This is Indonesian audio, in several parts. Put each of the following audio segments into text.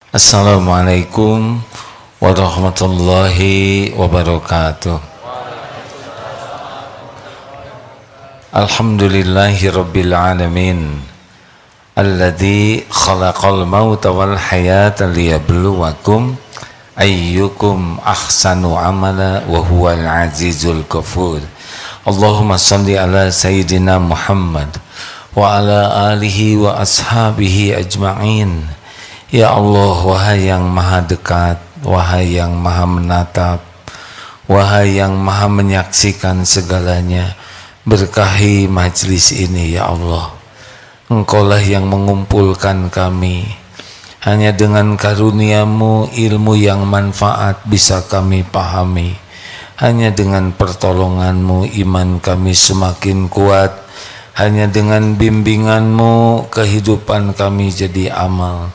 Assalamualaikum warahmatullahi wabarakatuh. Alhamdulillahi rabbil alamin alladzi khalaqal mauta wal hayata liyabluwakum ayyukum ahsanu amala wa huwal azizul ghafur. Allahumma shalli ala sayyidina Muhammad wa ala alihi wa ashabihi ajma'in. Ya Allah, wahai yang maha dekat, wahai yang maha menatap, wahai yang maha menyaksikan segalanya, berkahi majlis ini ya Allah. Engkaulah yang mengumpulkan kami, hanya dengan karunia-Mu ilmu yang manfaat bisa kami pahami, hanya dengan pertolongan-Mu iman kami semakin kuat, hanya dengan bimbingan-Mu kehidupan kami jadi amal,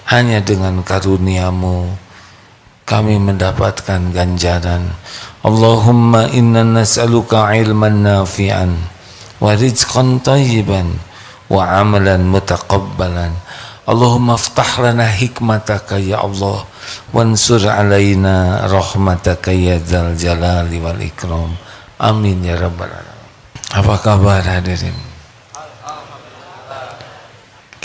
hanya dengan karunia-Mu kami mendapatkan ganjaran. Allahumma inna nas'aluka ilman nafi'an wa rizqan tayyiban wa amalan mutaqabbalan. Allahumma aftah lana hikmataka ya Allah wansur alaina rahmataka ya dzal jalali wal ikram. Amin ya rabbal alamin. Apa kabar hadirin?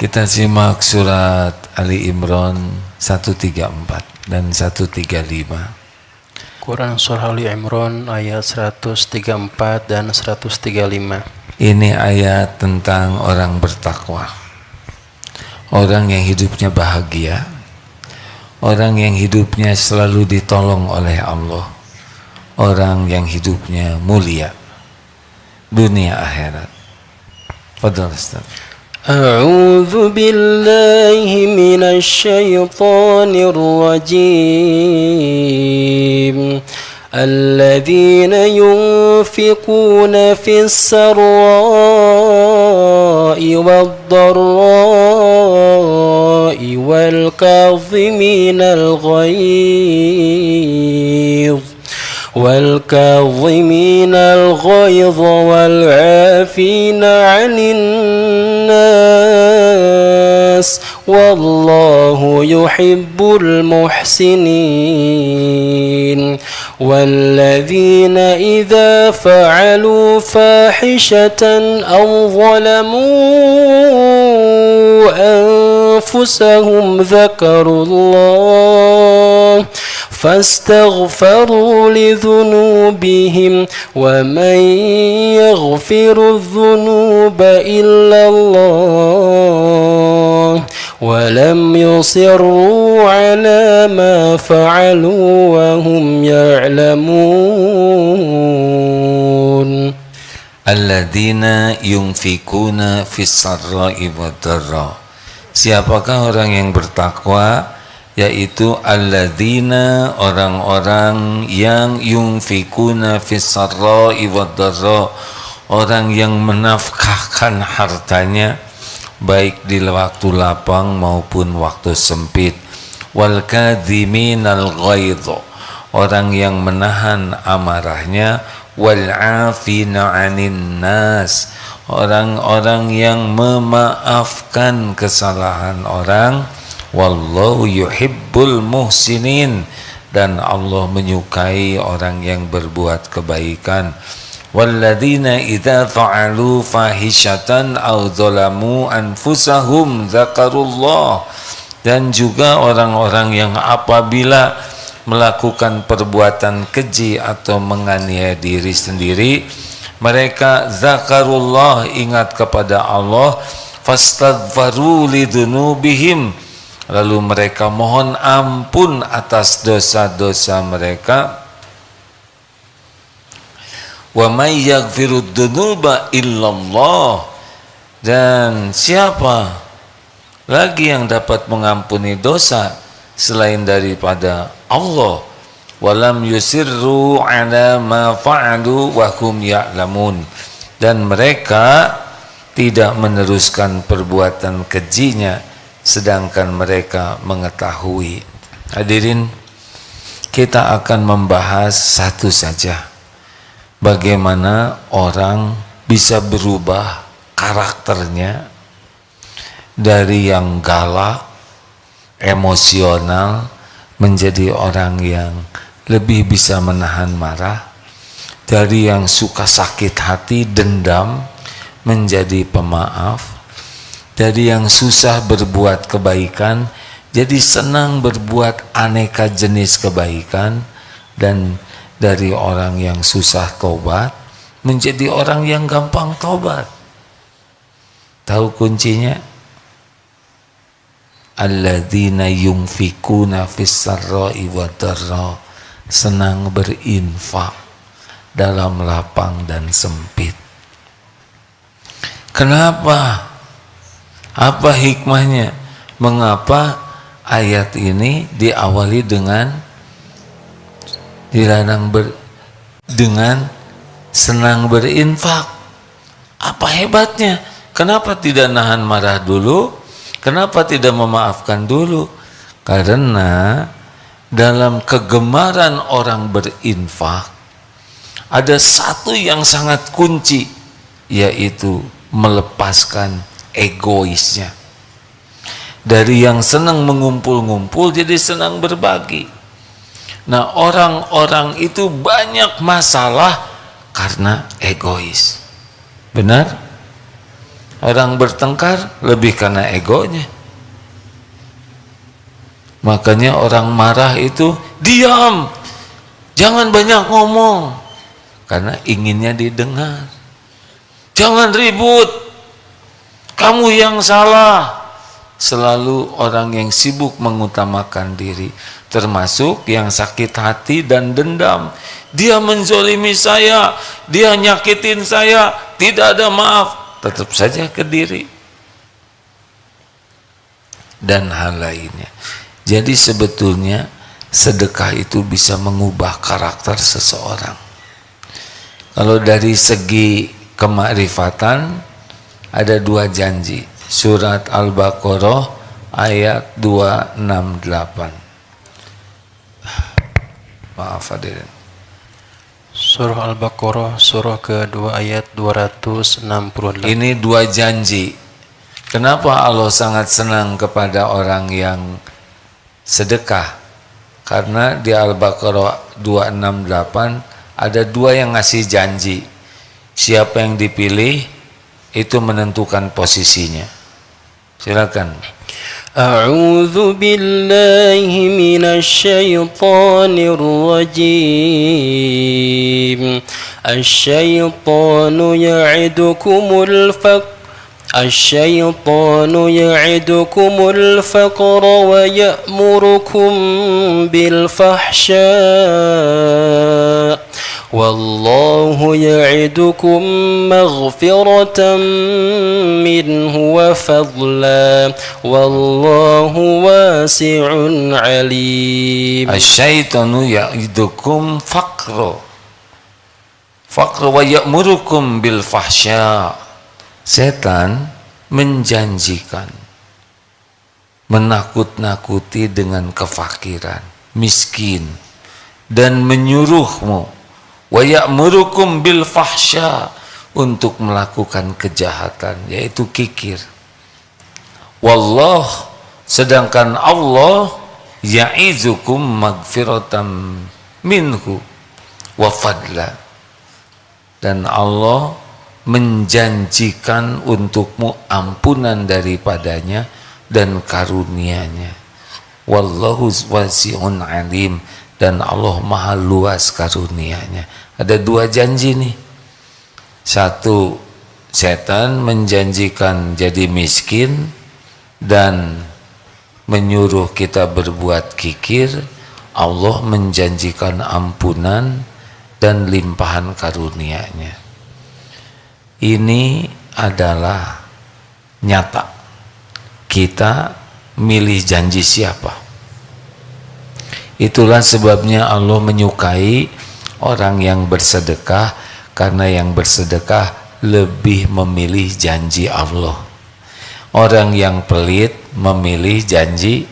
Kita simak surat Ali Imran 134 dan 135. Quran Surah Ali Imran ayat 134 dan 135. Ini ayat tentang orang bertakwa, orang yang hidupnya bahagia, orang yang hidupnya selalu ditolong oleh Allah, orang yang hidupnya mulia dunia akhirat. Fadhal Ustaz. أعوذ بالله من الشيطان الرجيم الذين ينفقون في السراء والضراء والكاظمين الغيظ والعافين عن الناس والله يحب المحسنين والذين إذا فعلوا فاحشة أو ظلموا أنفسهم ذكروا الله فاستغفروا لذنوبهم ومن يغفر الذنوب إلا الله ولم يصروا على ما فعلوا وهم يعلمون الذين ينفقون في السراء والضراء. Siapakah orang yang bertakwa? Yaitu alladzina, orang-orang yang yunfikuna fis sarra'i wad dharra, orang yang menafkahkan hartanya baik di waktu lapang maupun waktu sempit. Wal kadhiminal ghaidh, orang yang menahan amarahnya. Wal 'afina 'anin nas, orang-orang yang memaafkan kesalahan orang. Wallahu yuhibbul muhsinin, dan Allah menyukai orang yang berbuat kebaikan. Walladzina idza fa'alu fahishatan aw zalamu anfusahum dzakarullah, dan juga orang-orang yang apabila melakukan perbuatan keji atau menganiaya diri sendiri, mereka zakarullah, ingat kepada Allah, fastaghfaru lidzunubihim, lalu mereka mohon ampun atas dosa-dosa mereka. Wa may yaghfirud dzunuba illallah, dan siapa lagi yang dapat mengampuni dosa selain daripada Allah. Walam yusirru ala ma fa'alu wa hum ya'lamun, dan mereka tidak meneruskan perbuatan kejinya sedangkan mereka mengetahui. Hadirin, kita akan membahas satu saja, bagaimana orang bisa berubah karakternya dari yang galak, emosional, menjadi orang yang lebih bisa menahan marah, dari yang suka sakit hati, dendam, menjadi pemaaf, dari yang susah berbuat kebaikan, jadi senang berbuat aneka jenis kebaikan, dan dari orang yang susah tobat, menjadi orang yang gampang tobat. Tahu kuncinya? Alladzina yunfikuna fis sarra'i wad dharra, senang berinfak dalam lapang dan sempit. Kenapa? Apa hikmahnya? Mengapa ayat ini diawali dengan dilarang dengan senang berinfak? Apa hebatnya? Kenapa tidak nahan marah dulu? Kenapa tidak memaafkan dulu? Karena dalam kegemaran orang berinfak ada satu yang sangat kunci, yaitu melepaskan egoisnya. Dari yang senang mengumpul-ngumpul jadi senang berbagi. Nah, orang-orang itu banyak masalah karena egois. Benar? Orang bertengkar lebih karena egonya. Makanya orang marah itu diam, jangan banyak ngomong, karena inginnya didengar. Jangan ribut, kamu yang salah. Selalu orang yang sibuk mengutamakan diri, termasuk yang sakit hati dan dendam. Dia menzolimi saya, dia nyakitin saya, tidak ada maaf, tetap saja ke diri. Dan hal lainnya. Jadi sebetulnya sedekah itu bisa mengubah karakter seseorang. Kalau dari segi kemakrifatan ada dua janji. Surat Al-Baqarah ayat 268. Maaf hadirin. Surah Al-Baqarah surah kedua ayat 268. Ini dua janji. Kenapa Allah sangat senang kepada orang yang sedekah? Karena di Al-Baqarah 268 ada dua yang ngasih janji. Siapa yang dipilih itu menentukan posisinya. Silakan. A'udzu billahi minasyaitonir rajim. Asy-syaitanu ya'idukumul faqr الشيطان يعدكم الفقر ويأمركم بالفحشاء والله يعدكم مغفرة منه وفضلا والله واسع عليم. الشيطان يعدكم فقر ويأمركم بالفحشاء. Setan menjanjikan, menakut-nakuti dengan kefakiran, miskin, dan menyuruhmu wa ya'murukum bil fahsya, untuk melakukan kejahatan, yaitu kikir. Wallah, sedangkan Allah ya'izukum magfiratan minhu wa fadla, dan Allah menjanjikan untukmu ampunan daripadanya dan karunia-Nya. Wallahu wasi'un alim, dan Allah maha luas karunia-Nya. Ada dua janji nih. Satu, setan menjanjikan jadi miskin dan menyuruh kita berbuat kikir. Allah menjanjikan ampunan dan limpahan karunia-Nya. Ini adalah nyata. Kita milih janji siapa. Itulah sebabnya Allah menyukai orang yang bersedekah, karena yang bersedekah lebih memilih janji Allah. Orang yang pelit memilih janji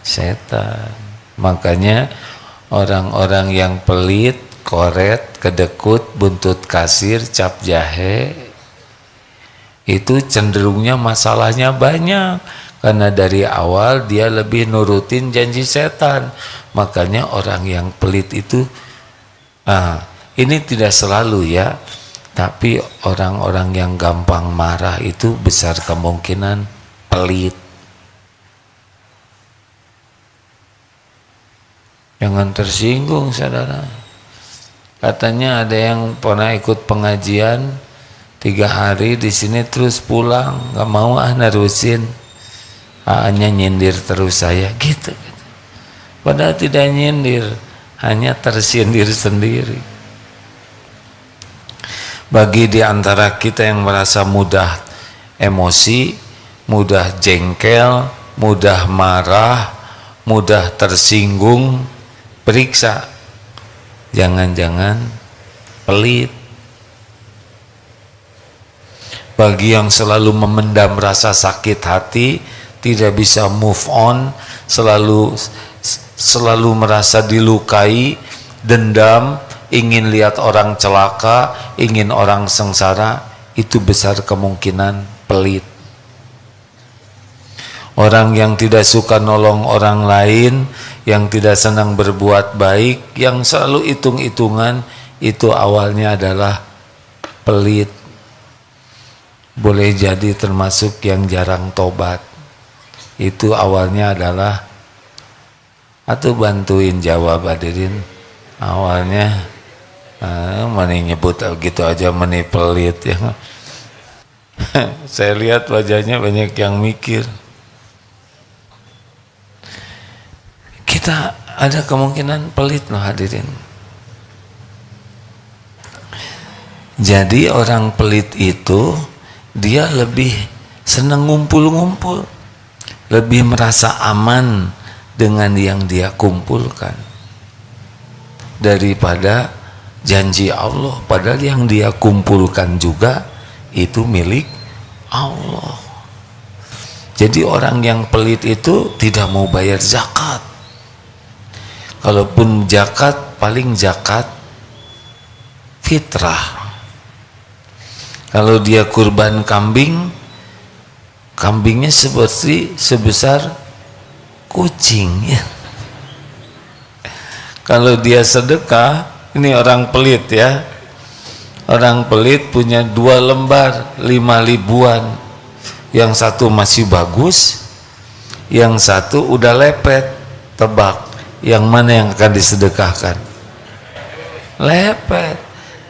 setan. Makanya orang-orang yang pelit, koret, kedekut, buntut kasir, cap jahe, itu cenderungnya masalahnya banyak, Karena dari awal dia lebih nurutin janji setan. Makanya orang yang pelit itu, ini tidak selalu ya, tapi orang-orang yang gampang marah itu besar kemungkinan pelit. Jangan tersinggung saudara. Katanya ada yang pernah ikut pengajian 3 hari di sini terus pulang, nggak mau nerusin, hanya nyindir terus saya gitu. Padahal tidak nyindir, hanya tersindir sendiri. Bagi di antara kita yang merasa mudah emosi, mudah jengkel, mudah marah, mudah tersinggung, periksa, jangan-jangan pelit. Bagi yang selalu memendam rasa sakit hati, tidak bisa move on, selalu merasa dilukai, dendam, ingin lihat orang celaka, ingin orang sengsara, itu besar kemungkinan pelit. Orang yang tidak suka nolong orang lain, yang tidak senang berbuat baik, yang selalu hitung-hitungan, itu awalnya adalah pelit. Boleh jadi termasuk yang jarang tobat. Itu awalnya adalah, atau bantuin jawab hadirin. Awalnya meni nyebut gitu aja meni pelit ya. Saya lihat wajahnya banyak yang mikir. Kita ada kemungkinan pelit loh hadirin. Jadi orang pelit itu dia lebih senang ngumpul-ngumpul, lebih merasa aman dengan yang dia kumpulkan daripada janji Allah. Padahal yang dia kumpulkan juga itu milik Allah. Jadi orang yang pelit itu tidak mau bayar zakat. Kalaupun zakat, paling zakat fitrah. Kalau dia kurban kambing, kambingnya sebesar kucing ya. Kalau dia sedekah, ini orang pelit ya. Orang pelit punya 2 lembar 5 ribuan. Yang satu masih bagus, yang satu udah lepet. Tebak, yang mana yang akan disedekahkan? Lepet.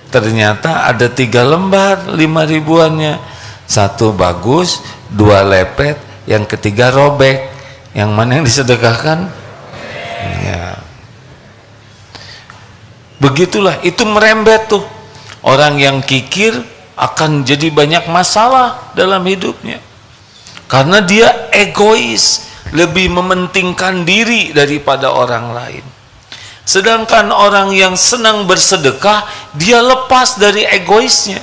Ternyata ada 3 lembar 5 ribuannya. Satu bagus, 2 lepet, yang ketiga robek. Yang mana yang disedekahkan? Ya. Begitulah, itu merembet tuh. Orang yang kikir akan jadi banyak masalah dalam hidupnya. Karena dia egois, lebih mementingkan diri daripada orang lain. Sedangkan orang yang senang bersedekah, dia lepas dari egoisnya.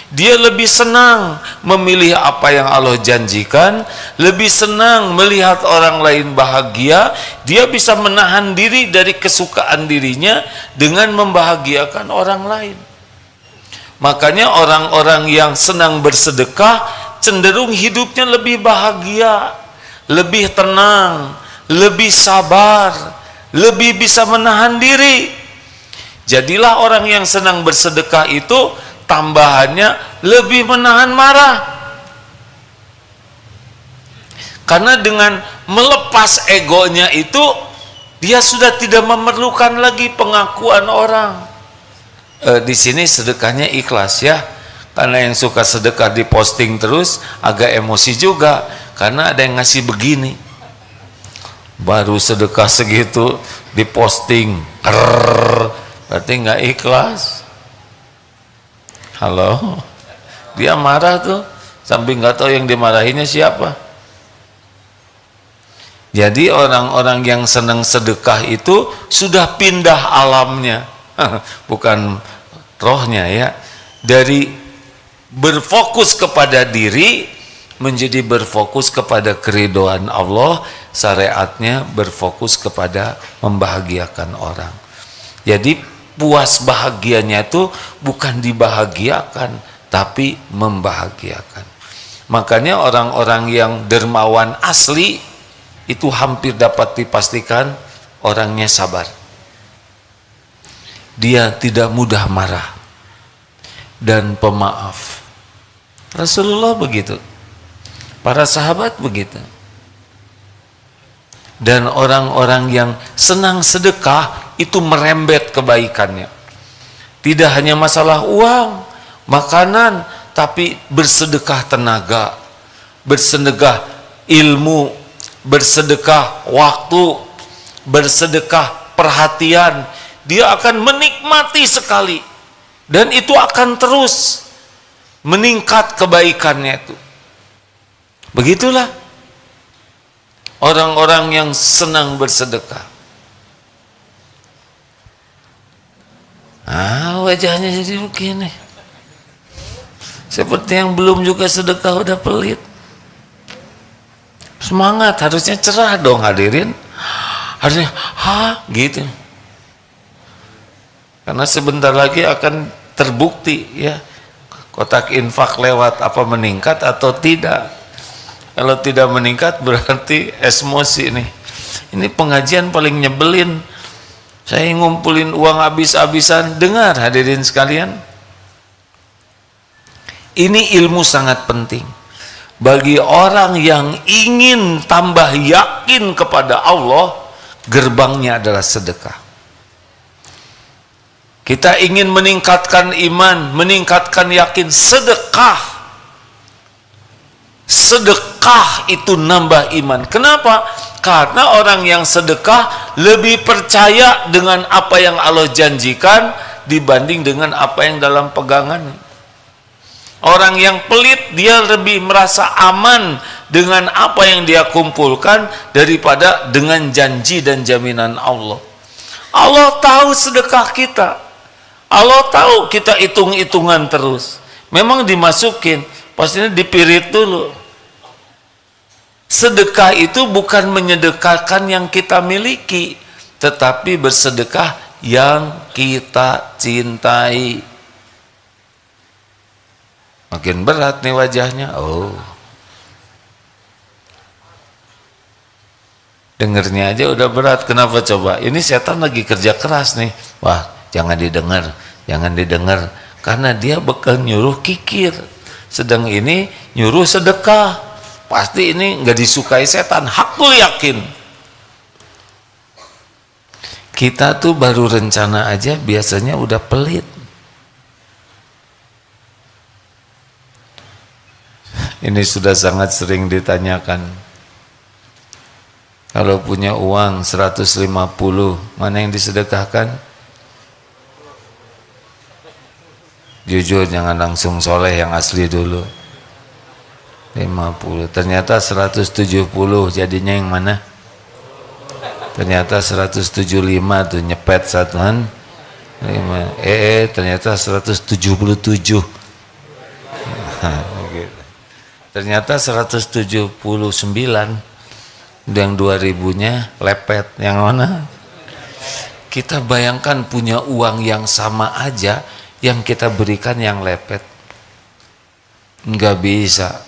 Dia lebih senang memilih apa yang Allah janjikan, lebih senang melihat orang lain bahagia. Dia bisa menahan diri dari kesukaan dirinya dengan membahagiakan orang lain. Makanya orang-orang yang senang bersedekah cenderung hidupnya lebih bahagia, lebih tenang, lebih sabar, lebih bisa menahan diri. Jadilah orang yang senang bersedekah itu tambahannya lebih menahan marah. Karena dengan melepas egonya itu, dia sudah tidak memerlukan lagi pengakuan orang. Di sini sedekahnya ikhlas ya. Karena yang suka sedekah diposting terus agak emosi juga, karena ada yang ngasih begini, baru sedekah segitu diposting, berarti nggak ikhlas. Halo, dia marah tuh sampai nggak tahu yang dimarahinnya siapa. Jadi orang-orang yang senang sedekah itu sudah pindah alamnya, bukan rohnya ya, dari berfokus kepada diri menjadi berfokus kepada keridhaan Allah, syariatnya berfokus kepada membahagiakan orang. Jadi puas bahagianya itu bukan dibahagiakan, tapi membahagiakan. Makanya orang-orang yang dermawan asli itu hampir dapat dipastikan orangnya sabar. Dia tidak mudah marah dan pemaaf. Rasulullah begitu, para sahabat begitu. Dan orang-orang yang senang sedekah itu merembet kebaikannya. Tidak hanya masalah uang, makanan, tapi bersedekah tenaga, bersedekah ilmu, bersedekah waktu, bersedekah perhatian. Dia akan menikmati sekali, dan itu akan terus meningkat kebaikannya itu. Begitulah orang-orang yang senang bersedekah. Wajahnya jadi begini, seperti yang belum juga sedekah udah pelit. Semangat, harusnya cerah dong hadirin, harusnya gitu. Karena sebentar lagi akan terbukti ya, kotak infak lewat apa meningkat atau tidak. Kalau tidak meningkat berarti emosi nih. Ini pengajian paling nyebelin. Saya ngumpulin uang habis-habisan. Dengar hadirin sekalian, ini ilmu sangat penting bagi orang yang ingin tambah yakin kepada Allah. Gerbangnya adalah sedekah. Kita ingin meningkatkan iman, meningkatkan yakin, sedekah. Sedekah itu nambah iman. Kenapa? Karena orang yang sedekah lebih percaya dengan apa yang Allah janjikan dibanding dengan apa yang dalam pegangan. Orang yang pelit, dia lebih merasa aman dengan apa yang dia kumpulkan daripada dengan janji dan jaminan Allah. Allah tahu sedekah kita. Allah tahu kita hitung-hitungan terus. Memang dimasukin, pastinya dipirit dulu. Sedekah itu bukan menyedekahkan yang kita miliki, tetapi bersedekah yang kita cintai. Makin berat nih wajahnya. Dengernya aja udah berat. Kenapa coba? Ini setan lagi kerja keras nih. Wah, jangan didengar, jangan didengar, karena dia bakal nyuruh kikir. Sedang ini nyuruh sedekah. Pasti ini nggak disukai setan, hakul yakin. Kita tuh baru rencana aja biasanya udah pelit. Ini sudah sangat sering ditanyakan. Kalau punya uang 150, mana yang disedekahkan? Jujur, jangan langsung soleh, yang asli dulu. 50, ternyata 170, jadinya yang mana? Ternyata 175 tuh, nyepet satuan. Ternyata 177. Ternyata 179. Yang 2000-nya lepet. Yang mana? Kita bayangkan punya uang yang sama aja, yang kita berikan yang lepet. Enggak bisa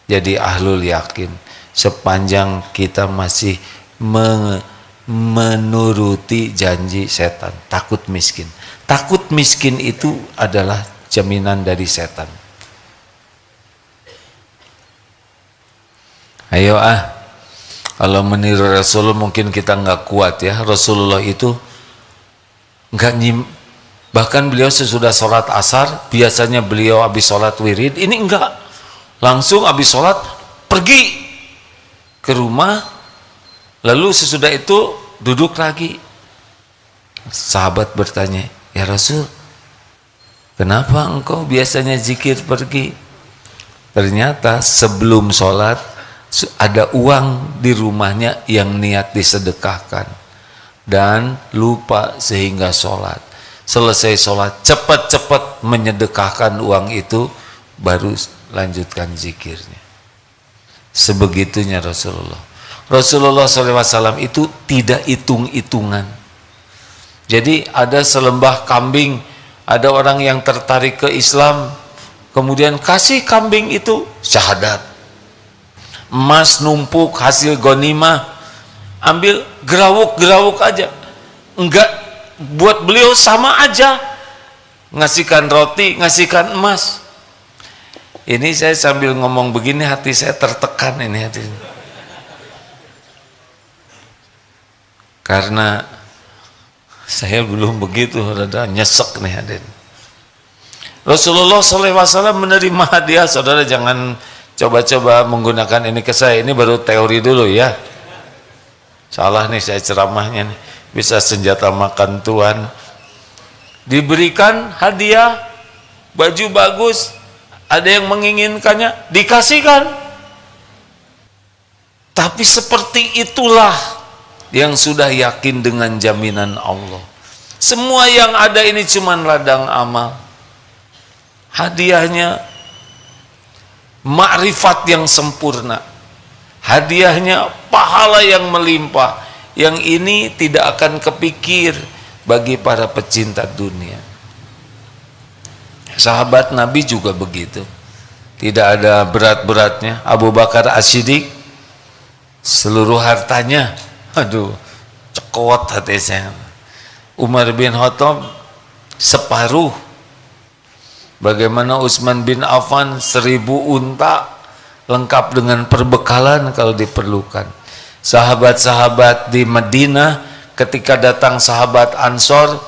jadi ahlul yakin sepanjang kita masih menuruti janji setan. Takut miskin. Takut miskin itu adalah jaminan dari setan. Ayo kalau meniru Rasul mungkin kita nggak kuat ya. Rasulullah itu nggak bahkan beliau sesudah sholat asar, biasanya beliau habis sholat wirid, ini enggak. Langsung habis sholat pergi ke rumah, lalu sesudah itu duduk lagi. Sahabat bertanya, ya Rasul, kenapa engkau biasanya zikir pergi? Ternyata sebelum sholat ada uang di rumahnya yang niat disedekahkan dan lupa sehingga sholat. Selesai sholat cepat-cepat menyedekahkan uang itu, baru lanjutkan zikirnya. Sebegitunya Rasulullah. Rasulullah SAW itu tidak hitung-hitungan. Jadi ada selembah kambing, ada orang yang tertarik ke Islam, kemudian kasih kambing itu syahadat, emas numpuk hasil ghanimah, ambil gerawuk aja, enggak, buat beliau sama aja, ngasihkan roti, ngasihkan emas. Ini saya sambil ngomong begini hati saya tertekan ini hati, karena saya belum begitu, rada nyesek nih hadirin. Rasulullah SAW menerima hadiah. Saudara jangan coba-coba menggunakan ini ke saya, ini baru teori dulu ya. Salah nih saya ceramahnya nih, bisa senjata makan Tuhan. Diberikan hadiah, baju bagus, ada yang menginginkannya, dikasihkan. Tapi seperti itulah yang sudah yakin dengan jaminan Allah. Semua yang ada ini cuma ladang amal. Hadiahnya makrifat yang sempurna, hadiahnya pahala yang melimpah, yang ini tidak akan kepikir bagi para pecinta dunia. Sahabat Nabi juga begitu, tidak ada berat-beratnya. Abu Bakar As-Siddiq seluruh hartanya, aduh cekot hati saya. Umar bin Khattab separuh. Bagaimana Utsman bin Affan 1000 unta lengkap dengan perbekalan kalau diperlukan. Sahabat-sahabat di Madinah ketika datang sahabat Ansor,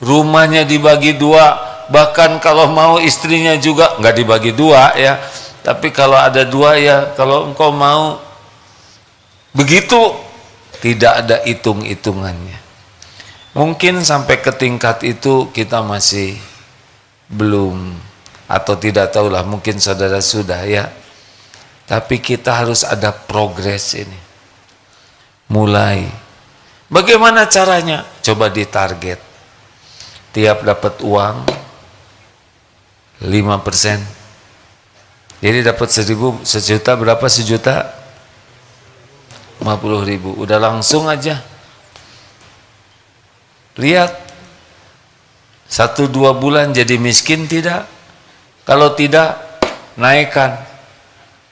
rumahnya dibagi dua, bahkan kalau mau istrinya juga nggak dibagi dua ya, tapi kalau ada dua ya, kalau engkau mau begitu, tidak ada hitung-hitungannya. Mungkin sampai ke tingkat itu kita masih belum, atau tidak tahulah, mungkin saudara sudah ya. Tapi kita harus ada progres ini. Mulai. Bagaimana caranya? Coba ditarget. Tiap dapat uang 5%. Jadi dapat 1.000, sejuta berapa sejuta? 50.000. Udah langsung aja. Lihat. 1-2 bulan jadi miskin tidak? Kalau tidak, naikkan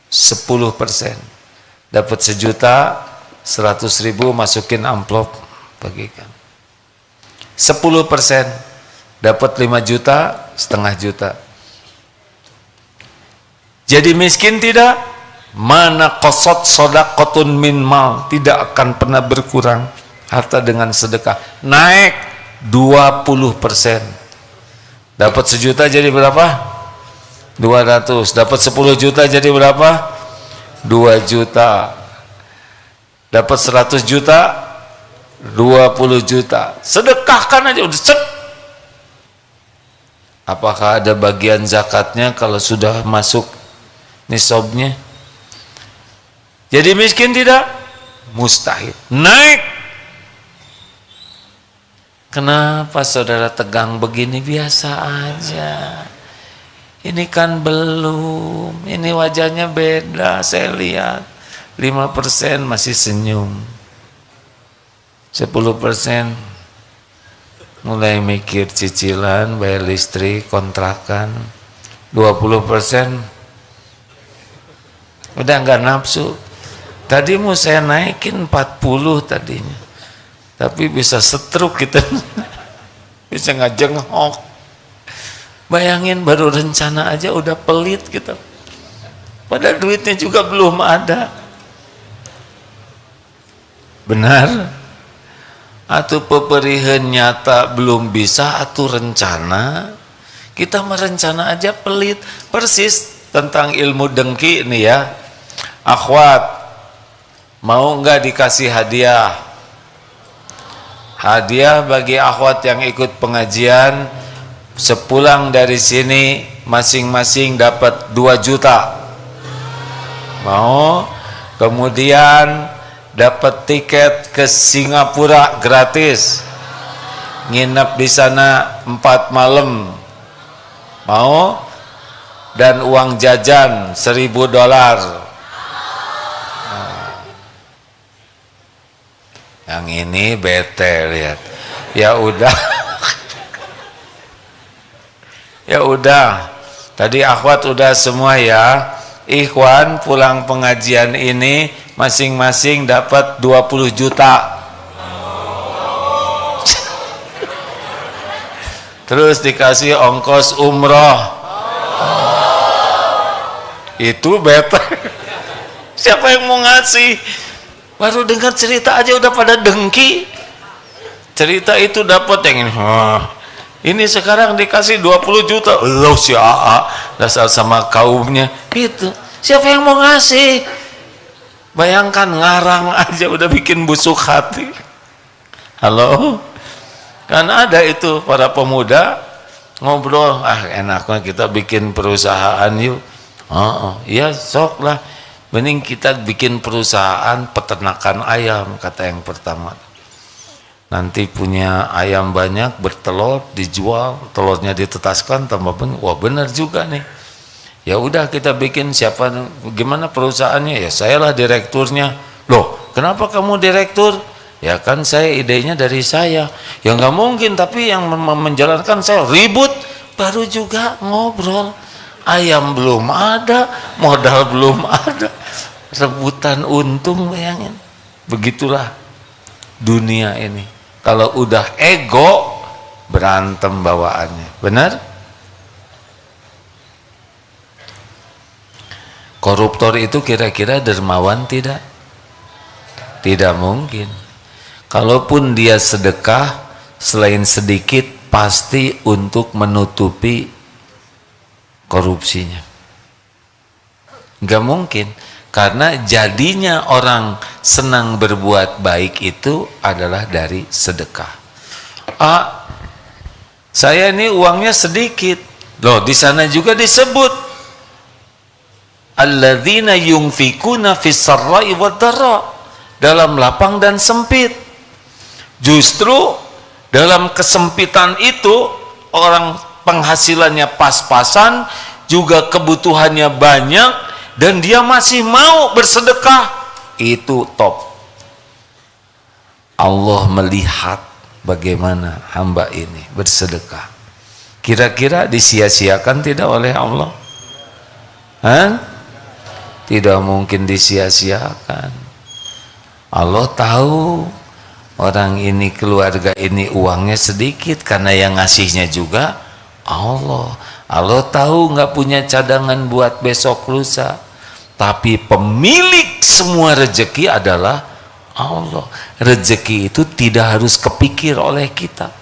10%. Dapat 1.100.000, masukin amplop, bagikan. 10%, dapat 5 juta, setengah juta. Jadi miskin tidak? Mana qasat shadaqatun min mal, tidak akan pernah berkurang harta dengan sedekah. Naik 20%. Dapat 1 juta jadi berapa? 200. Dapat 10 juta jadi berapa? 2 juta. Dapat 100 juta, 20 juta. Sedekahkan aja udah set. Apakah ada bagian zakatnya kalau sudah masuk nisabnya? Jadi miskin tidak? Mustahil. Naik. Kenapa saudara tegang begini? Biasa aja. Ini kan belum. Ini wajahnya beda. Saya lihat 5% masih senyum. 10% mulai mikir cicilan, bayar listrik, kontrakan. 20% udah nggak nafsu. Tadi mau saya naikin 40 tadinya, tapi bisa stroke kita, bisa ngajengok. Bayangin baru rencana aja udah pelit kita, padahal duitnya juga belum ada. Benar? Atau peperihan nyata belum bisa, atau rencana. Kita merencana aja pelit. Persis tentang ilmu dengki ini ya. Akhwat, mau nggak dikasih hadiah? Hadiah bagi akhwat yang ikut pengajian, sepulang dari sini masing-masing dapat 2 juta. Mau? Kemudian dapat tiket ke Singapura gratis, nginep di sana 4 malam. Mau? Dan uang jajan $1.000. Yang ini bete lihat. Ya udah. Ya udah, Tadi akhwat udah semua ya. Ikhwan pulang pengajian ini masing-masing dapat 20 juta. Terus dikasih ongkos umroh. Itu beta. Siapa yang mau ngasih? Baru dengar cerita aja udah pada dengki. Cerita itu dapat yang ini. Ini sekarang dikasih 20 juta. Allah si AA dasar sama kaumnya. Gitu. Siapa yang mau ngasih? Bayangkan ngarang aja udah bikin busuk hati. Halo? Kan ada itu para pemuda ngobrol, enaknya kita bikin perusahaan yuk. Iya sok lah, mending kita bikin perusahaan peternakan ayam, kata yang pertama. Nanti punya ayam banyak, bertelur, dijual, telurnya ditetaskan tambah banyak. Wah benar juga nih. Ya udah kita bikin, siapa, gimana perusahaannya? Ya saya lah direkturnya. Loh kenapa kamu direktur? Ya kan saya idenya dari saya. Ya nggak mungkin, tapi yang menjalankan saya. Ribut, baru juga ngobrol. Ayam belum ada, modal belum ada, rebutan untung, bayangin. Begitulah dunia ini. Kalau udah ego, berantem bawaannya. Benar? Koruptor itu kira-kira dermawan tidak? Tidak mungkin. Kalaupun dia sedekah, selain sedikit pasti untuk menutupi korupsinya. Nggak mungkin, karena jadinya orang senang berbuat baik itu adalah dari sedekah. Saya ini uangnya sedikit. Loh, di sana juga disebut alladzina yunfikuna fis sarra'i wad dharra, dalam lapang dan sempit. Justru dalam kesempitan itu orang penghasilannya pas-pasan, juga kebutuhannya banyak, dan dia masih mau bersedekah. Itu top. Allah melihat bagaimana hamba ini bersedekah. Kira-kira disia-siakan tidak oleh Allah? Tidak mungkin disia-siakan. Allah tahu orang ini, keluarga ini uangnya sedikit, karena yang ngasihnya juga Allah. Allah tahu nggak punya cadangan buat besok lusa, tapi pemilik semua rezeki adalah Allah. Rezeki itu tidak harus kepikir oleh kita.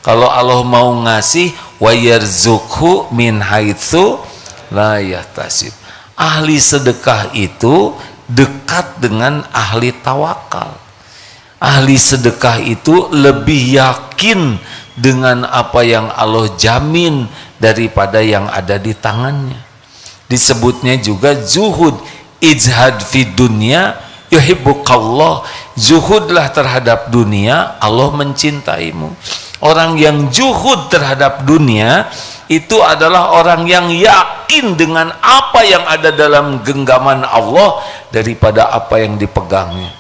Kalau Allah mau ngasih, wa yarzuqhu min haitsu la yahtasib. Ahli sedekah itu dekat dengan ahli tawakal. Ahli sedekah itu lebih yakin dengan apa yang Allah jamin daripada yang ada di tangannya. Disebutnya juga zuhud. Ijhad fi dunya yuhibbukallah. Zuhudlah terhadap dunia, Allah mencintaimu. Orang yang zuhud terhadap dunia itu adalah orang yang yakin dengan apa yang ada dalam genggaman Allah daripada apa yang dipegangnya.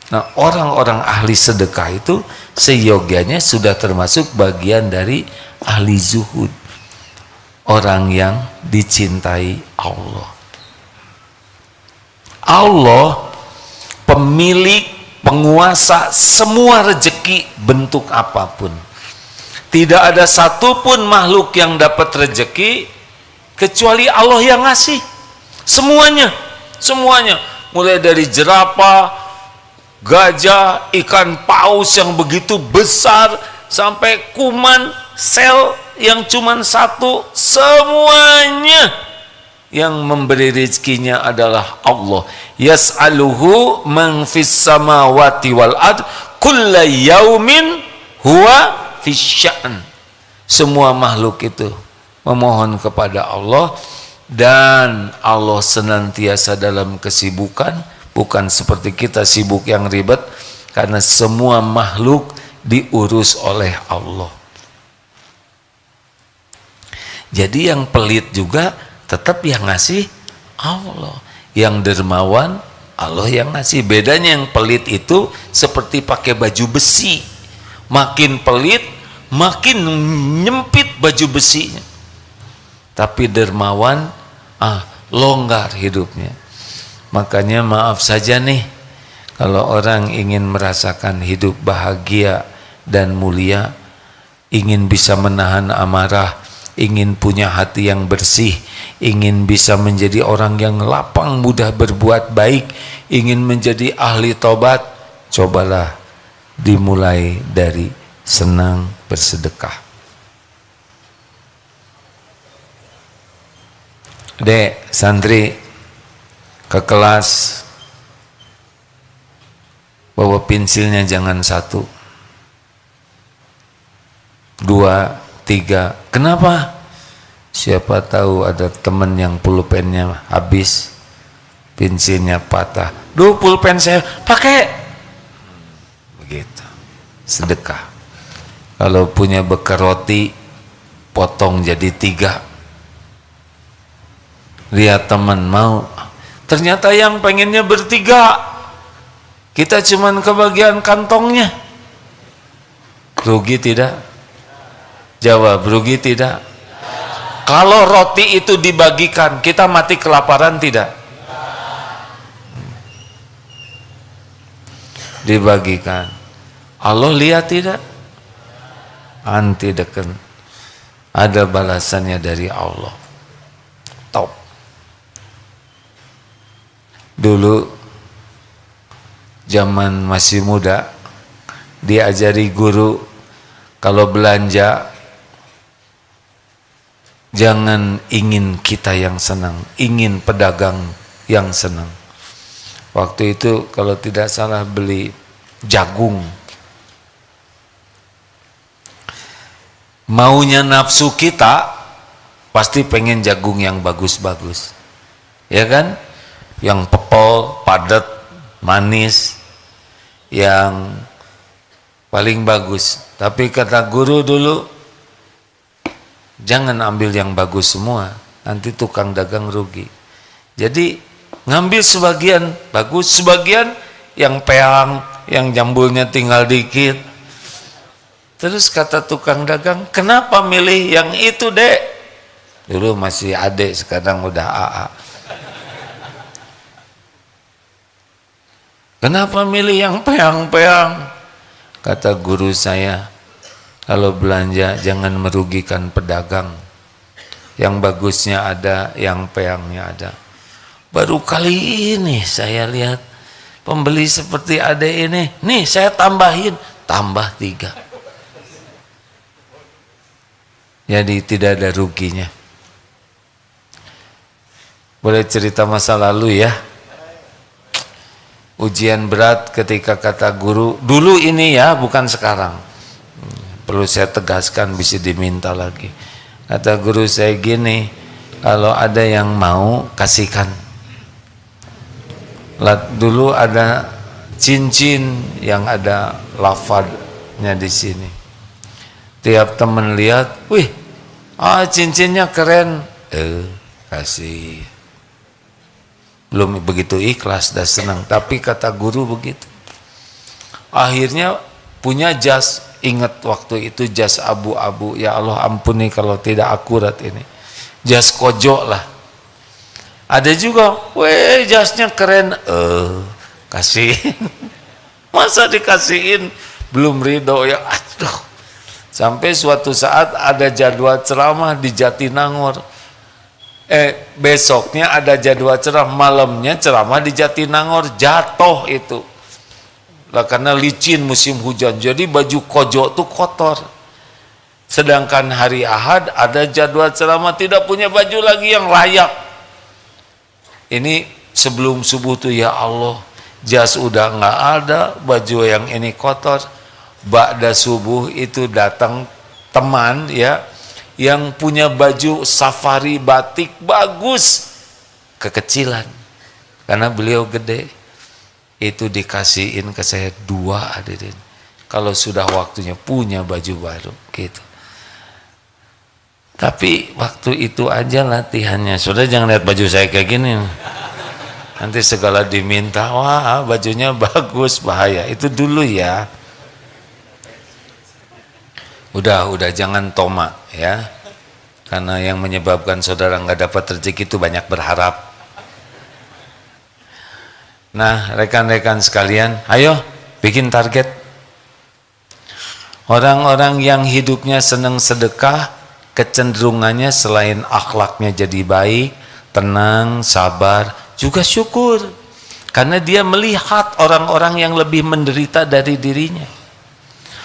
Nah, orang-orang ahli sedekah itu seyogianya sudah termasuk bagian dari ahli zuhud. Orang yang dicintai Allah. Allah pemilik, penguasa semua rezeki bentuk apapun. Tidak ada satupun makhluk yang dapat rezeki kecuali Allah yang ngasih. Semuanya, semuanya. Mulai dari jerapah, gajah, ikan paus yang begitu besar, sampai kuman, sel yang cuma satu, semuanya yang memberi rezekinya adalah Allah. Yas'aluhu man fis samawati wal ard kulla yaumin huwa fisya'n. Semua makhluk itu memohon kepada Allah, dan Allah senantiasa dalam kesibukan, bukan seperti kita sibuk yang ribet, karena semua makhluk diurus oleh Allah. Jadi yang pelit juga tetap yang ngasih Allah, yang dermawan Allah yang ngasih. Bedanya yang pelit itu seperti pakai baju besi, makin pelit makin nyempit baju besinya. Tapi dermawan, longgar hidupnya. Makanya maaf saja nih, kalau orang ingin merasakan hidup bahagia dan mulia, ingin bisa menahan amarah, ingin punya hati yang bersih, ingin bisa menjadi orang yang lapang mudah berbuat baik, ingin menjadi ahli tobat, cobalah dimulai dari senang bersedekah. Dek, santri ke kelas, bawa pensilnya jangan 1, 2, 3. Kenapa? Siapa tahu ada teman yang pulpennya habis, pensilnya patah. Duh, pulpen saya pakai. Begitu. Sedekah. Kalau punya bekal roti, potong jadi 3. Lihat teman mau, ternyata yang pengennya bertiga, kita cuman kebagian kantongnya. Rugi tidak? Jawab, rugi tidak? Kalau roti itu dibagikan, kita mati kelaparan tidak? Dibagikan. Allah lihat tidak? Anti deken. Ada balasannya dari Allah. Top. Dulu zaman masih muda, diajari guru kalau belanja jangan ingin kita yang senang, ingin pedagang yang senang. Waktu itu kalau tidak salah beli jagung, maunya nafsu kita pasti pengen jagung yang bagus-bagus, ya kan? Yang pepol, padat, manis, yang paling bagus. Tapi kata guru dulu, jangan ambil yang bagus semua, nanti tukang dagang rugi. Jadi ngambil sebagian bagus, sebagian yang peang, yang jambulnya tinggal dikit. Terus kata tukang dagang, kenapa milih yang itu, Dek? Dulu masih adek, sekarang udah AA. Kenapa milih yang peang-peang? Kata guru saya, kalau belanja jangan merugikan pedagang. Yang bagusnya ada, yang peangnya ada. Baru kali ini saya lihat pembeli seperti adek ini. Nih saya tambahin, tambah 3. Jadi tidak ada ruginya. Boleh cerita masa lalu ya? Ujian berat ketika kata guru, dulu ini ya, bukan sekarang. Perlu saya tegaskan, bisa diminta lagi. Kata guru saya gini, kalau ada yang mau, kasihkan. Dulu ada cincin yang ada lafadznya di sini. Tiap teman lihat, wih, cincinnya keren. Kasih. Belum begitu ikhlas dan senang, tapi kata guru begitu. Akhirnya punya jas, ingat waktu itu jas abu-abu, ya Allah ampuni kalau tidak akurat ini. Jas kojo lah. Ada juga, weh jasnya keren, kasih. Masa dikasihin, belum ridho ya, aduh. Sampai suatu saat ada jadwal ceramah di Jatinangor. Besoknya ada jadwal ceramah, malamnya ceramah di Jatinangor, jatuh itu lah karena licin musim hujan, jadi baju kojo tuh kotor. Sedangkan hari Ahad ada jadwal ceramah, tidak punya baju lagi yang layak. Ini sebelum subuh tuh, ya Allah, jas udah nggak ada, baju yang ini kotor. Ba'da subuh itu datang teman ya, yang punya baju safari batik bagus, kekecilan karena beliau gede. Itu dikasihin ke saya 2 hadirin. Kalau sudah waktunya punya baju baru gitu. Tapi waktu itu aja latihannya. Sudah, jangan lihat baju saya kayak gini, nanti segala diminta, wah bajunya bagus, bahaya. Itu dulu ya. Udah jangan tomak ya. Karena yang menyebabkan saudara nggak dapat rezeki itu banyak berharap. Nah, rekan-rekan sekalian, ayo bikin target. Orang-orang yang hidupnya senang sedekah, kecenderungannya selain akhlaknya jadi baik, tenang, sabar, juga syukur. Karena dia melihat orang-orang yang lebih menderita dari dirinya.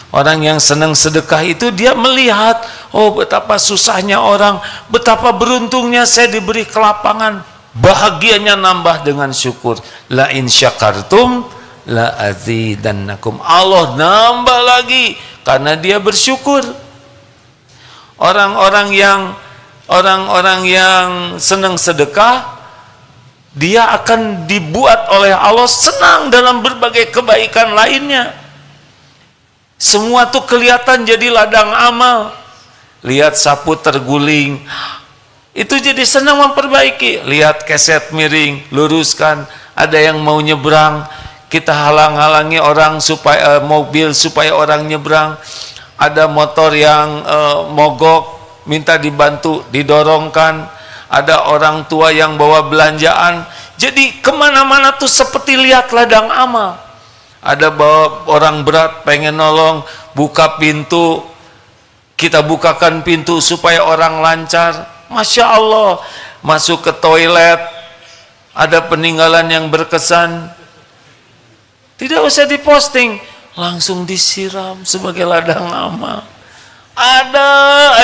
Orang yang senang sedekah itu dia melihat, oh betapa susahnya orang, betapa beruntungnya saya diberi kelapangan. Bahagianya nambah dengan syukur. La in syakartum la azidannakum. Allah nambah lagi karena dia bersyukur. Orang-orang yang senang sedekah, dia akan dibuat oleh Allah senang dalam berbagai kebaikan lainnya. Semua tuh kelihatan jadi ladang amal. Lihat sapu terguling, itu jadi senang memperbaiki. Lihat keset miring, luruskan. Ada yang mau nyebrang, kita halang-halangi orang supaya mobil supaya orang nyebrang. Ada motor yang mogok, minta dibantu, didorongkan. Ada orang tua yang bawa belanjaan. Jadi kemana-mana tuh seperti lihat ladang amal. Ada bawa orang berat pengen nolong, buka pintu, kita bukakan pintu supaya orang lancar. Masya Allah. Masuk ke toilet, ada peninggalan yang berkesan, tidak usah diposting, langsung disiram sebagai ladang amal. Ada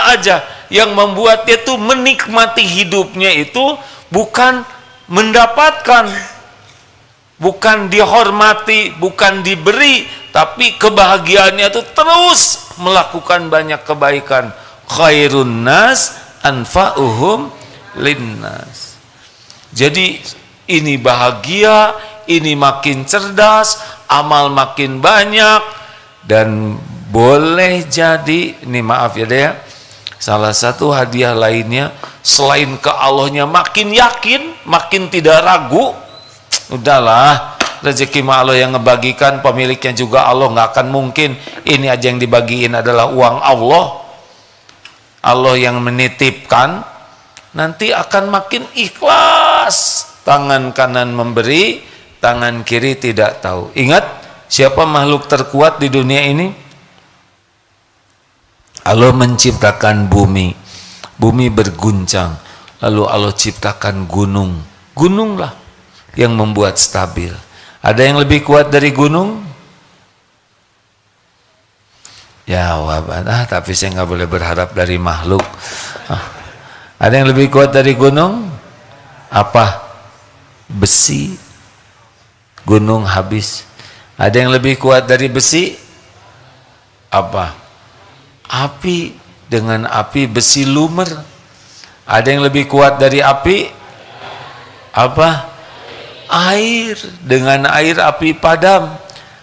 aja yang membuat dia tuh menikmati hidupnya itu bukan mendapatkan, bukan dihormati, bukan diberi, tapi kebahagiaannya itu terus melakukan banyak kebaikan. Khairun nas anfa'uhum linnas. Jadi ini bahagia, ini makin cerdas, amal makin banyak, dan boleh jadi, ini maaf ya deh, salah satu hadiah lainnya selain ke Allahnya makin yakin, makin tidak ragu. Udahlah, rezeki mah Allah yang ngebagikan, pemiliknya juga Allah, nggak akan mungkin ini aja yang dibagiin adalah uang Allah. Allah yang menitipkan, nanti akan makin ikhlas. Tangan kanan memberi, tangan kiri tidak tahu. Ingat, siapa makhluk terkuat di dunia ini? Allah menciptakan bumi, bumi berguncang, lalu Allah ciptakan gunung, gununglah yang membuat stabil. Ada yang lebih kuat dari gunung? Ya, tapi saya nggak boleh berharap dari makhluk. Ada yang lebih kuat dari gunung? Apa? Besi. Gunung habis. Ada yang lebih kuat dari besi? Apa? Api. Dengan api besi lumer. Ada yang lebih kuat dari api? Apa? Air. Dengan air api padam.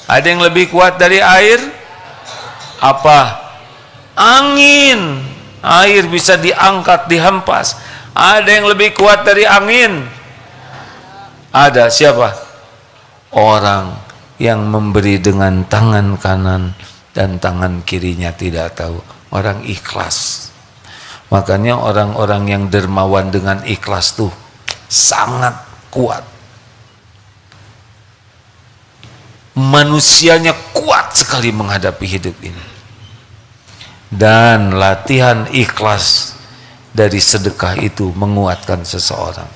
Ada yang lebih kuat dari air? Apa? Angin. Air bisa diangkat, dihempas. Ada yang lebih kuat dari angin? Ada. Siapa? Orang yang memberi dengan tangan kanan dan tangan kirinya tidak tahu. Orang ikhlas. Makanya orang-orang yang dermawan dengan ikhlas tuh sangat kuat. Manusianya kuat sekali menghadapi hidup ini. Dan latihan ikhlas dari sedekah itu menguatkan seseorang.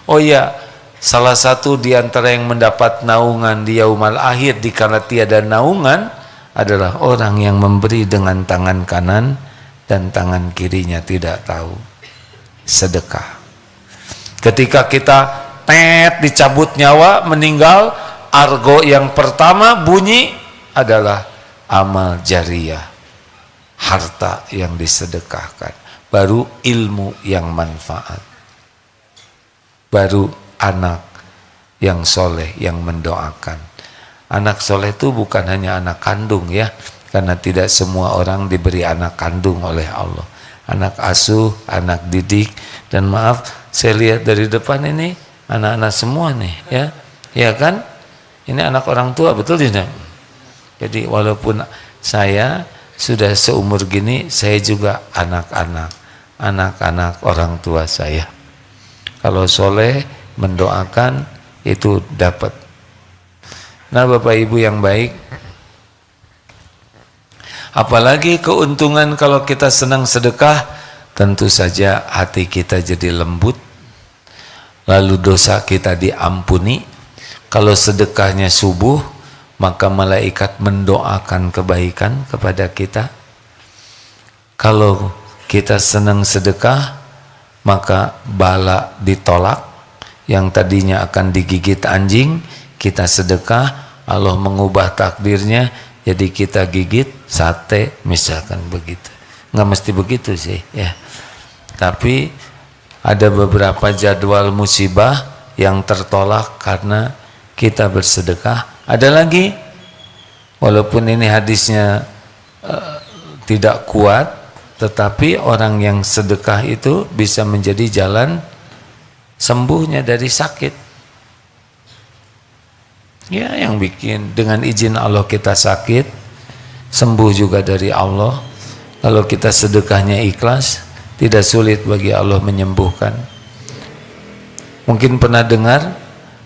Oh ya, salah satu di antara yang mendapat naungan di yaumal akhir dikala tiada naungan adalah orang yang memberi dengan tangan kanan dan tangan kirinya tidak tahu. Sedekah. Ketika kita dicabut nyawa, meninggal, argo yang pertama bunyi adalah amal jariyah. Harta yang disedekahkan, baru ilmu yang manfaat, baru anak yang soleh yang mendoakan. Anak soleh itu bukan hanya anak kandung ya, karena tidak semua orang diberi anak kandung oleh Allah. Anak asuh, anak didik, dan maaf saya lihat dari depan ini anak-anak semua nih ya, ya kan? Ini anak orang tua, betul tidak? Jadi walaupun saya sudah seumur gini saya juga anak-anak orang tua saya. Kalau soleh mendoakan itu dapat. Nah Bapak Ibu yang baik, apalagi keuntungan kalau kita senang sedekah, tentu saja hati kita jadi lembut, lalu dosa kita diampuni. Kalau sedekahnya subuh, maka malaikat mendoakan kebaikan kepada kita. Kalau kita senang sedekah, maka bala ditolak. Yang tadinya akan digigit anjing, kita sedekah, Allah mengubah takdirnya jadi kita gigit sate, misalkan begitu. Nggak mesti begitu sih ya, tapi ada beberapa jadwal musibah yang tertolak karena kita bersedekah. Ada lagi, walaupun ini hadisnya tidak kuat, tetapi orang yang sedekah itu bisa menjadi jalan sembuhnya dari sakit. Ya, yang bikin dengan izin Allah kita sakit, sembuh juga dari Allah. Kalau kita sedekahnya ikhlas, tidak sulit bagi Allah menyembuhkan. Mungkin pernah dengar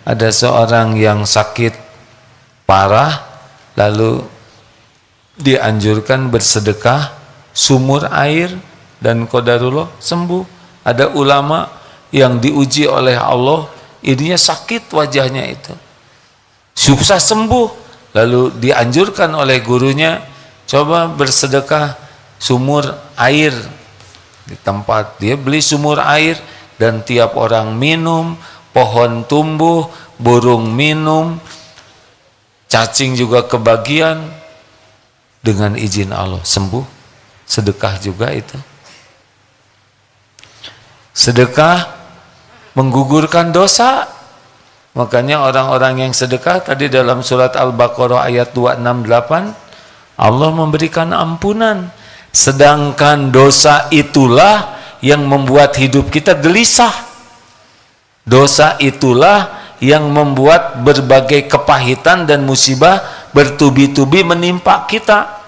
ada seorang yang sakit parah, lalu dianjurkan bersedekah sumur air dan qadarullah sembuh. Ada ulama yang diuji oleh Allah, ininya sakit wajahnya itu, susah sembuh, lalu dianjurkan oleh gurunya, coba bersedekah sumur air di tempat dia beli sumur air, dan tiap orang minum, pohon tumbuh, burung minum, cacing juga kebagian, dengan izin Allah sembuh. Sedekah juga itu. Sedekah menggugurkan dosa. Makanya orang-orang yang sedekah tadi dalam surat Al-Baqarah ayat 268, Allah memberikan ampunan. Sedangkan dosa itulah yang membuat hidup kita gelisah. Dosa itulah yang membuat berbagai kepahitan dan musibah bertubi-tubi menimpa kita.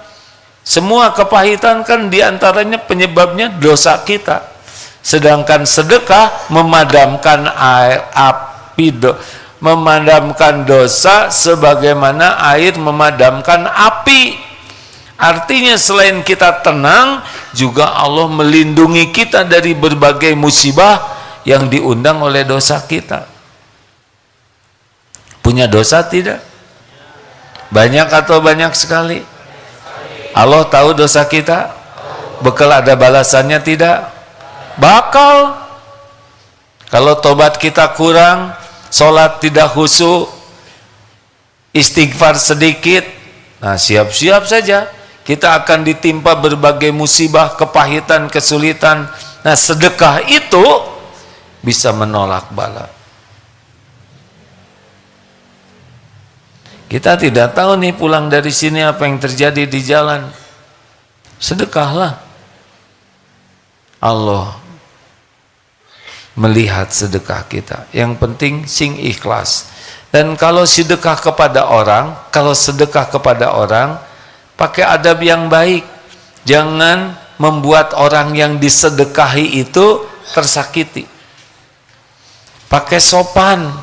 Semua kepahitan kan diantaranya penyebabnya dosa kita. Sedangkan sedekah memadamkan memadamkan dosa sebagaimana air memadamkan api. Artinya selain kita tenang, juga Allah melindungi kita dari berbagai musibah yang diundang oleh dosa kita. Punya dosa tidak? Banyak atau banyak sekali? Allah tahu dosa kita? Bekal ada balasannya tidak? Bakal. Kalau tobat kita kurang, sholat tidak khusyuk, istighfar sedikit, nah siap-siap saja kita akan ditimpa berbagai musibah, kepahitan, kesulitan. Nah sedekah itu bisa menolak bala. Kita tidak tahu nih pulang dari sini apa yang terjadi di jalan. Sedekahlah. Allah melihat sedekah kita. Yang penting sing ikhlas. Dan kalau sedekah kepada orang, pakai adab yang baik. Jangan membuat orang yang disedekahi itu tersakiti. Pakai sopan.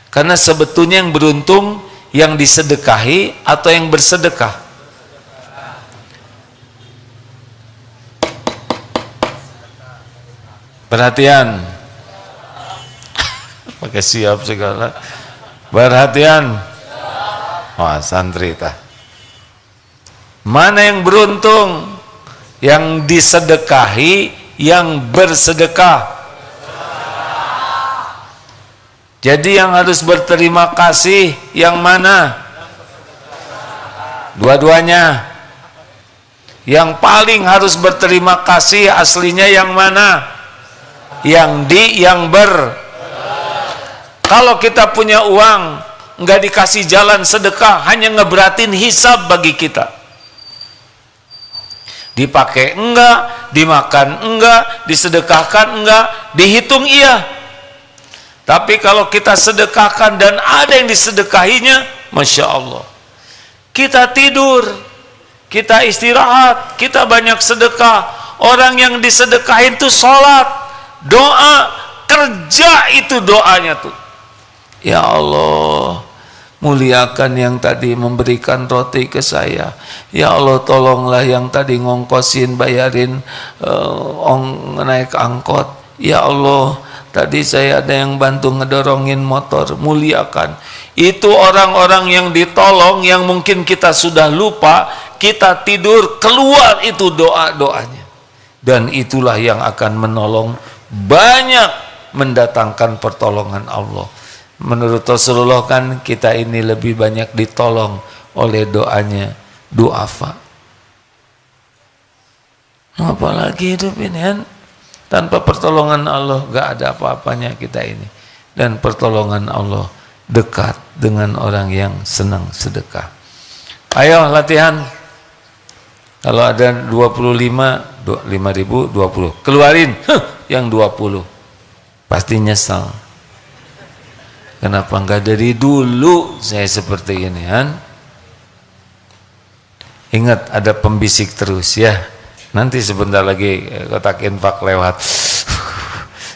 Karena sebetulnya yang beruntung yang disedekahi atau yang bersedekah. Perhatian. Pakai siap segala. Perhatian. Wah, santri tah. Mana yang beruntung? Yang disedekahi, yang bersedekah. Jadi yang harus berterima kasih yang mana? Dua-duanya. Yang paling harus berterima kasih aslinya yang mana? Yang ber. Kalau kita punya uang, nggak dikasih jalan sedekah, hanya ngeberatin hisab bagi kita. Dipakai enggak, dimakan enggak, disedekahkan enggak, dihitung iya. Tapi kalau kita sedekahkan dan ada yang disedekahinya, Masya Allah. Kita tidur, kita istirahat, kita banyak sedekah. Orang yang disedekahin itu sholat, doa, kerja itu doanya tuh. Ya Allah, muliakan yang tadi memberikan roti ke saya. Ya Allah, tolonglah yang tadi ngongkosin, bayarin naik angkot. Ya Allah, tadi saya ada yang bantu ngedorongin motor. Muliakan. Itu orang-orang yang ditolong, yang mungkin kita sudah lupa, kita tidur, keluar itu doa-doanya. Dan itulah yang akan menolong, banyak mendatangkan pertolongan Allah. Menurut Rasulullah kan kita ini lebih banyak ditolong oleh doanya duafa. Apalagi hidup ini kan, tanpa pertolongan Allah gak ada apa-apanya kita ini. Dan pertolongan Allah dekat dengan orang yang senang sedekah. Ayo latihan. Kalau ada 5.000 20, keluarin yang 20. Pasti nyesal. Kenapa enggak dari dulu saya seperti ini kan? Ingat, ada pembisik terus ya. Nanti sebentar lagi kotak infak lewat.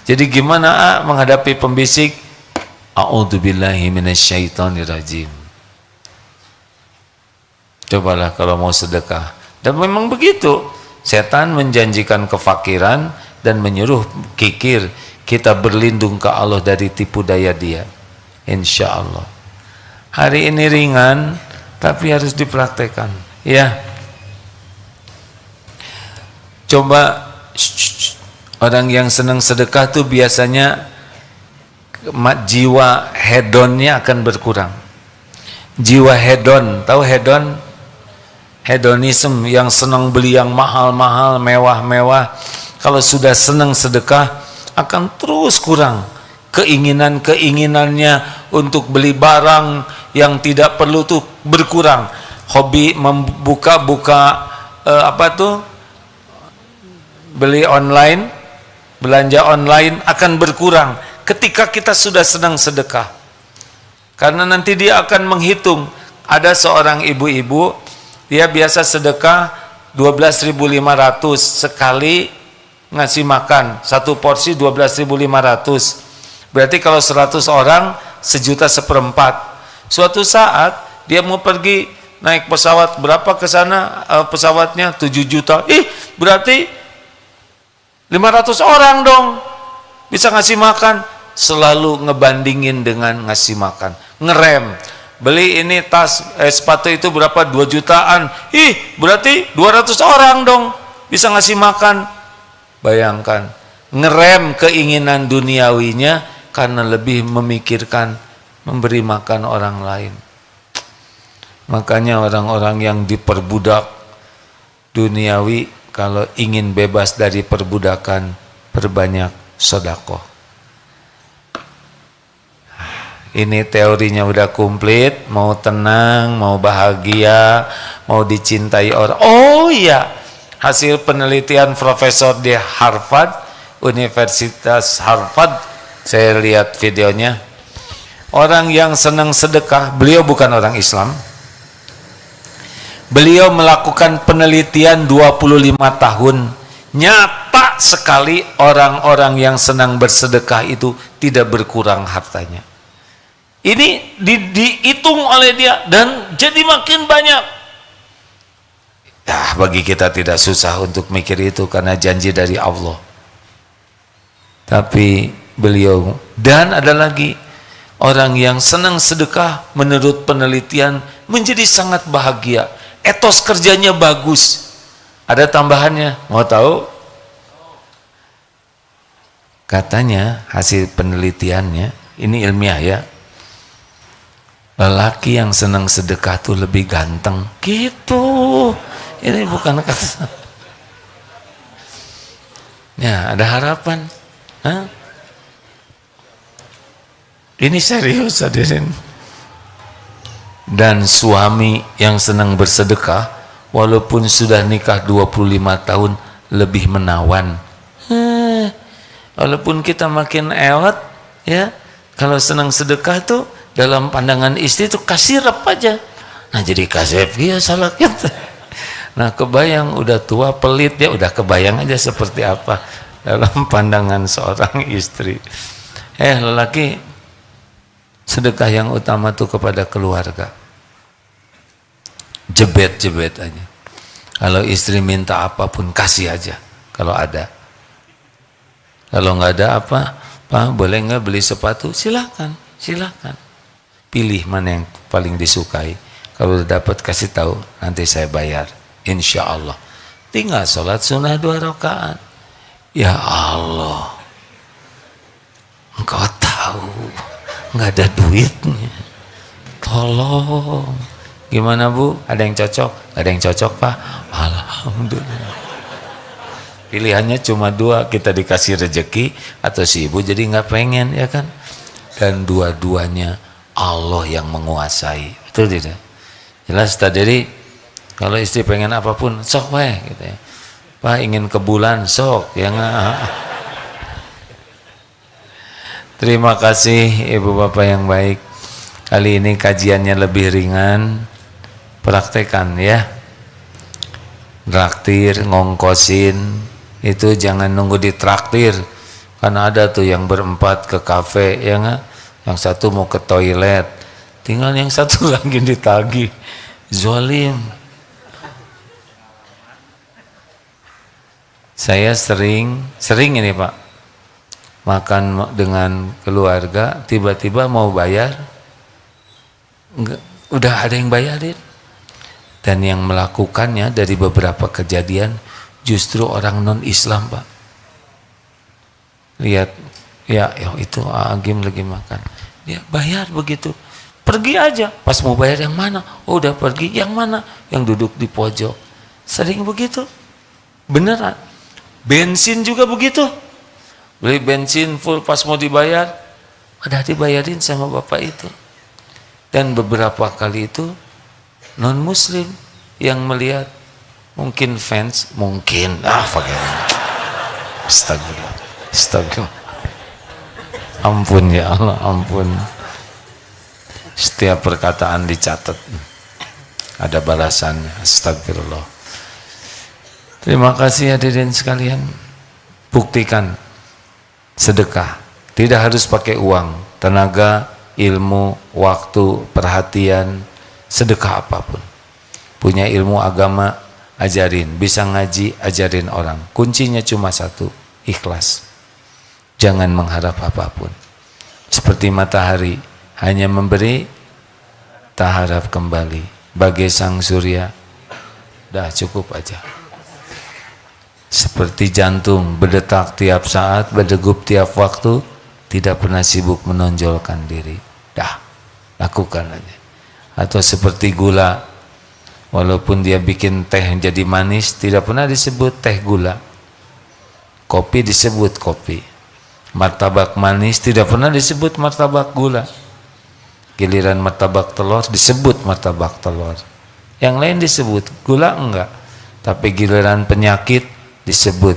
Jadi gimana menghadapi pembisik? A'udzubillahi minasyaitonirrajim. Cobalah kalau mau sedekah. Dan memang begitu. Setan menjanjikan kefakiran dan menyuruh kikir. Kita berlindung ke Allah dari tipu daya dia. Insya Allah. Hari ini ringan, tapi harus dipraktekkan. Ya. Coba orang yang senang sedekah tuh biasanya jiwa hedonnya akan berkurang. Jiwa hedon, tahu hedon? Hedonisme, yang senang beli yang mahal-mahal, mewah-mewah. Kalau sudah senang sedekah akan terus kurang. Keinginannya untuk beli barang yang tidak perlu tuh berkurang. Hobi membuka-buka beli online, belanja online akan berkurang ketika kita sudah senang sedekah. Karena nanti dia akan menghitung. Ada seorang ibu-ibu, dia biasa sedekah 12.500 sekali ngasih makan, satu porsi 12.500. Berarti kalau 100 orang, 1,4 juta. Suatu saat dia mau pergi naik pesawat, berapa ke sana pesawatnya? 7 juta. Berarti 500 orang dong bisa ngasih makan. Selalu ngebandingin dengan ngasih makan, ngerem. Beli ini tas sepatu itu berapa? 2 jutaan. Berarti 200 orang dong bisa ngasih makan. Bayangkan, ngerem keinginan duniawinya karena lebih memikirkan memberi makan orang lain. Makanya orang-orang yang diperbudak duniawi, kalau ingin bebas dari perbudakan, perbanyak sedekah. Ini teorinya udah komplit, mau tenang, mau bahagia, mau dicintai orang. Oh iya, hasil penelitian profesor di Harvard, Universitas Harvard, saya lihat videonya. Orang yang senang sedekah, beliau bukan orang Islam. Beliau melakukan penelitian 25 tahun. Nyata sekali orang-orang yang senang bersedekah itu tidak berkurang hartanya. Ini dihitung oleh dia dan jadi makin banyak. Bagi kita tidak susah untuk mikir itu karena janji dari Allah. Tapi beliau, dan ada lagi orang yang senang sedekah menurut penelitian menjadi sangat bahagia. Etos kerjanya bagus. Ada tambahannya, mau tahu? Katanya hasil penelitiannya, ini ilmiah ya, lelaki yang senang sedekah tuh lebih ganteng. Gitu. Ini bukan kata. Ya, ada harapan. Hah? Ini serius hadirin. Dan suami yang senang bersedekah walaupun sudah nikah 25 tahun lebih menawan. Walaupun kita makin ewat ya, kalau senang sedekah tuh dalam pandangan istri tuh kasih rep aja. Nah jadi kasih ya salah kita. Nah kebayang udah tua pelit ya, udah kebayang aja seperti apa dalam pandangan seorang istri. Lelaki, sedekah yang utama tuh kepada keluarga. Jebet aja. Kalau istri minta apapun kasih aja kalau ada. Kalau nggak ada apa, Pak boleh nggak beli sepatu? Silakan. Pilih mana yang paling disukai. Kalau udah dapat kasih tahu, nanti saya bayar. Insya Allah. Tinggal sholat sunnah 2 rakaat. Ya Allah, engkau tahu nggak ada duitnya. Tolong. Gimana Bu? Ada yang cocok? Ada yang cocok Pak? Alhamdulillah. Pilihannya cuma 2, kita dikasih rezeki atau si ibu jadi nggak pengen, ya kan? Dan dua-duanya Allah yang menguasai, betul tidak? Jelas tadi kalau istri pengen apapun sok weh gitu ya. Pak ingin ke bulan sok ya nggak? Terima kasih ibu bapak yang baik. Kali ini kajiannya lebih ringan, praktekan ya. Traktir, ngongkosin itu jangan nunggu ditraktir. Karena ada tuh yang berempat ke kafe ya nggak? Yang satu mau ke toilet, tinggal yang satu lagi ditagih. Zolim. Saya sering ini Pak, makan dengan keluarga, tiba-tiba mau bayar, enggak, udah ada yang bayarin. Dan yang melakukannya dari beberapa kejadian justru orang non-Islam Pak. Lihat, ya itu Agim lagi makan, dia bayar begitu. Pergi aja, pas mau bayar yang mana? Oh udah pergi, yang mana? Yang duduk di pojok. Sering begitu, beneran. Bensin juga begitu. Beli bensin full, pas mau dibayar, udah dibayarin sama bapak itu. Dan beberapa kali itu non muslim yang melihat, mungkin fans, mungkin Astagfirullah. Ampun ya Allah, ampun. Setiap perkataan dicatat, ada balasannya. Astagfirullah. Terima kasih hadirin sekalian. Buktikan sedekah. Tidak harus pakai uang, tenaga, ilmu, waktu, perhatian, sedekah apapun. Punya ilmu agama, ajarin. Bisa ngaji, ajarin orang. Kuncinya cuma satu, ikhlas. Jangan mengharap apapun. Seperti matahari, hanya memberi, tak harap kembali. Bagai sang surya, dah cukup aja. Seperti jantung, berdetak tiap saat, berdegup tiap waktu, tidak pernah sibuk menonjolkan diri. Dah, lakukan aja. Atau seperti gula, walaupun dia bikin teh jadi manis, tidak pernah disebut teh gula. Kopi disebut kopi. Martabak manis tidak pernah disebut martabak gula. Giliran martabak telur disebut martabak telur. Yang lain disebut gula enggak. Tapi giliran penyakit disebut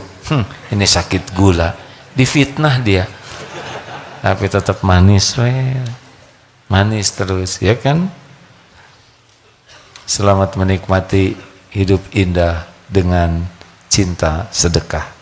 ini sakit gula. Difitnah dia. Tapi tetap manis, manis terus, ya kan? Selamat menikmati hidup indah dengan cinta sedekah.